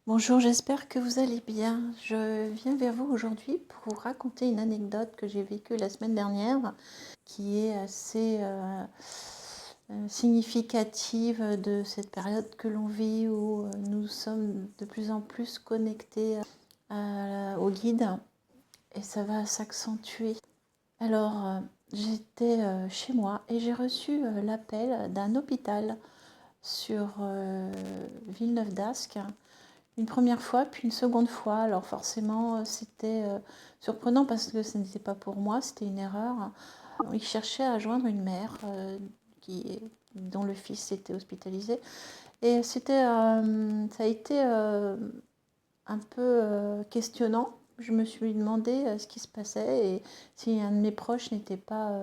Bonjour, j'espère que vous allez bien. Je viens vers vous aujourd'hui pour vous raconter une anecdote que j'ai vécue la semaine dernière, qui est assez significative de cette période que l'on vit où nous sommes de plus en plus connectés au guide et ça va s'accentuer. Alors, j'étais chez moi et j'ai reçu l'appel d'un hôpital sur Villeneuve d'Ascq. Une première fois, puis une seconde fois. Alors forcément, c'était surprenant parce que ce n'était pas pour moi, c'était une erreur. Il cherchait à joindre une mère dont le fils était hospitalisé. Et ça a été un peu questionnant. Je me suis demandé ce qui se passait et si un de mes proches n'était pas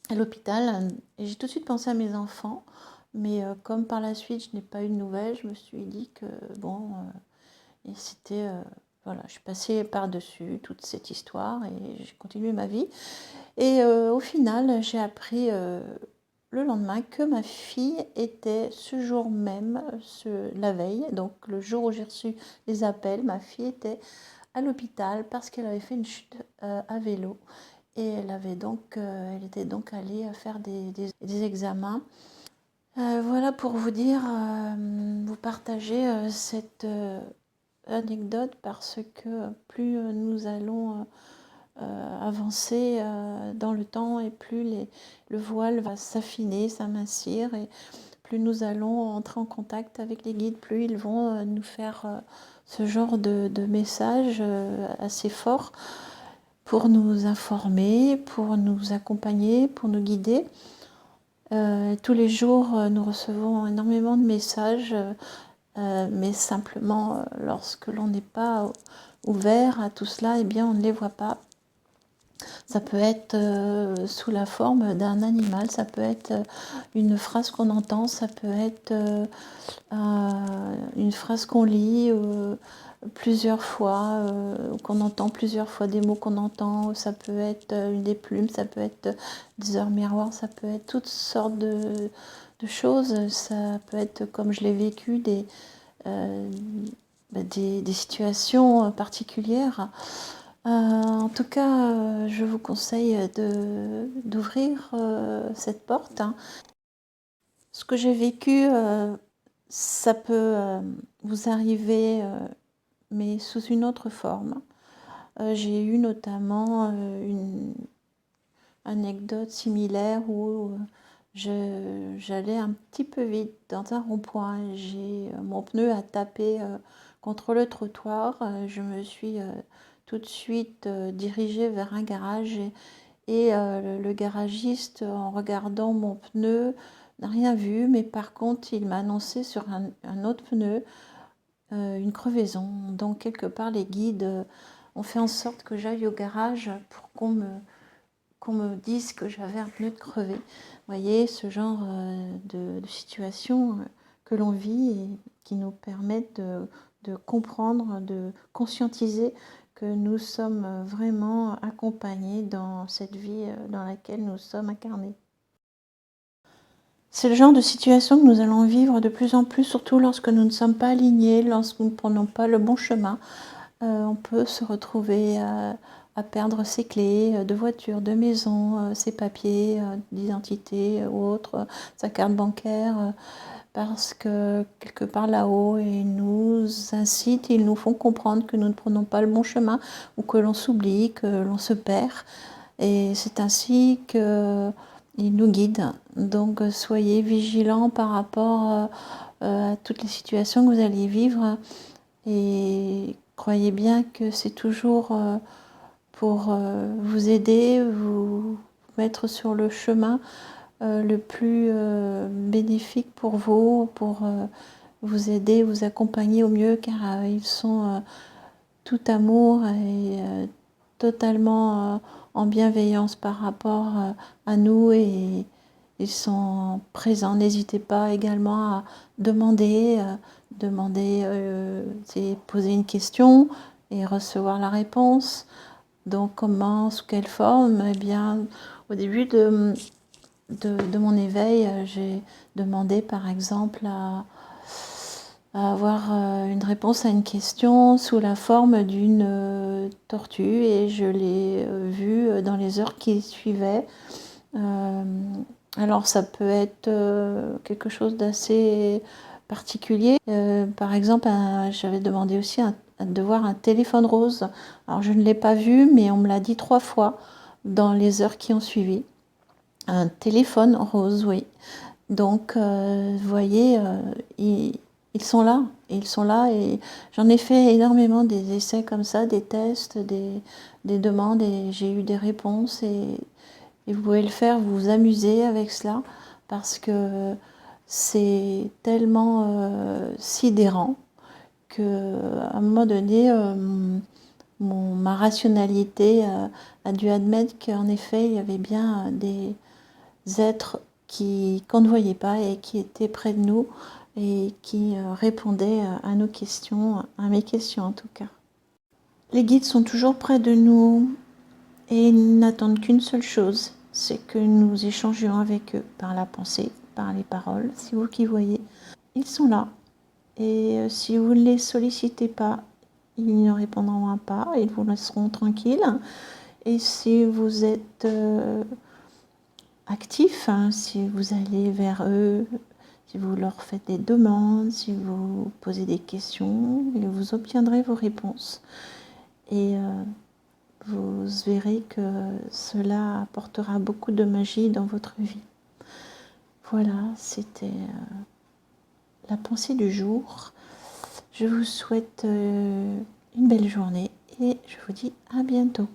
à l'hôpital. Et j'ai tout de suite pensé à mes enfants. Mais comme par la suite, je n'ai pas eu de nouvelles, je me suis dit que bon... Et c'était, voilà, je suis passée par-dessus toute cette histoire et j'ai continué ma vie. Et au final, j'ai appris le lendemain que ma fille était ce jour même, la veille, donc le jour où j'ai reçu les appels, ma fille était à l'hôpital parce qu'elle avait fait une chute à vélo. Et elle était donc allée faire des examens. Voilà pour vous dire, vous partager cette anecdote parce que plus nous allons avancer dans le temps et plus le voile va s'affiner, s'amincir et plus nous allons entrer en contact avec les guides, plus ils vont nous faire ce genre de messages assez forts pour nous informer, pour nous accompagner, pour nous guider. Tous les jours, nous recevons énormément de messages mais simplement lorsque l'on n'est pas ouvert à tout cela, eh bien on ne les voit pas. Ça peut être sous la forme d'un animal, ça peut être une phrase qu'on entend, ça peut être une phrase qu'on lit plusieurs fois, qu'on entend plusieurs fois, des mots qu'on entend, ça peut être des plumes, ça peut être des heures miroirs, ça peut être toutes sortes de choses, ça peut être, comme je l'ai vécu, euh, des situations particulières. En tout cas, je vous conseille d'ouvrir cette porte, hein. Ce que j'ai vécu, ça peut vous arriver, mais sous une autre forme. J'ai eu notamment une anecdote similaire où j'allais un petit peu vite dans un rond-point. Mon pneu a tapé contre le trottoir. Je me suis tout de suite dirigée vers un garage et le garagiste, en regardant mon pneu, n'a rien vu. Mais par contre, il m'a annoncé sur un autre pneu une crevaison. Donc quelque part, les guides ont fait en sorte que j'aille au garage pour qu'on me dise que j'avais un pneu de crevé. Vous voyez, ce genre de situation que l'on vit et qui nous permettent de comprendre, de conscientiser que nous sommes vraiment accompagnés dans cette vie dans laquelle nous sommes incarnés. C'est le genre de situation que nous allons vivre de plus en plus, surtout lorsque nous ne sommes pas alignés, lorsque nous ne prenons pas le bon chemin. On peut se retrouver à perdre ses clés de voiture, de maison, ses papiers d'identité ou autres, sa carte bancaire, parce que quelque part là-haut, ils nous incitent, ils nous font comprendre que nous ne prenons pas le bon chemin ou que l'on s'oublie, que l'on se perd. Et c'est ainsi qu'ils nous guident. Donc soyez vigilants par rapport à toutes les situations que vous allez vivre. Et croyez bien que c'est toujours pour vous aider, vous mettre sur le chemin le plus bénéfique pour vous, pour vous aider, vous accompagner au mieux, car ils sont tout amour et totalement en bienveillance par rapport à nous et ils sont présents. N'hésitez pas également à demander, c'est poser une question et recevoir la réponse. Donc comment, sous quelle forme? Eh bien, au début de mon éveil, j'ai demandé par exemple avoir une réponse à une question sous la forme d'une tortue, et je l'ai vue dans les heures qui suivaient. Alors ça peut être quelque chose d'assez particulier. Par exemple, j'avais demandé aussi de voir un téléphone rose. Alors je ne l'ai pas vu, mais on me l'a dit 3 fois dans les heures qui ont suivi. Un téléphone rose, oui. Donc, vous voyez, ils sont là. Ils sont là, et j'en ai fait énormément des essais comme ça, des tests, des demandes, et j'ai eu des réponses. Et vous pouvez le faire, vous amuser avec cela, parce que c'est tellement sidérant qu'à un moment donné, ma rationalité a dû admettre qu'en effet, il y avait bien des êtres qu'on ne voyait pas et qui étaient près de nous et qui répondaient à nos questions, à mes questions en tout cas. Les guides sont toujours près de nous et ils n'attendent qu'une seule chose, c'est que nous échangions avec eux par la pensée, par les paroles. C'est vous qui voyez, ils sont là. Et si vous ne les sollicitez pas, ils ne répondront pas, ils vous laisseront tranquille. Et si vous êtes actif, hein, si vous allez vers eux, si vous leur faites des demandes, si vous posez des questions, vous obtiendrez vos réponses. Et vous verrez que cela apportera beaucoup de magie dans votre vie. Voilà, c'était la pensée du jour. Je vous souhaite une belle journée et je vous dis à bientôt.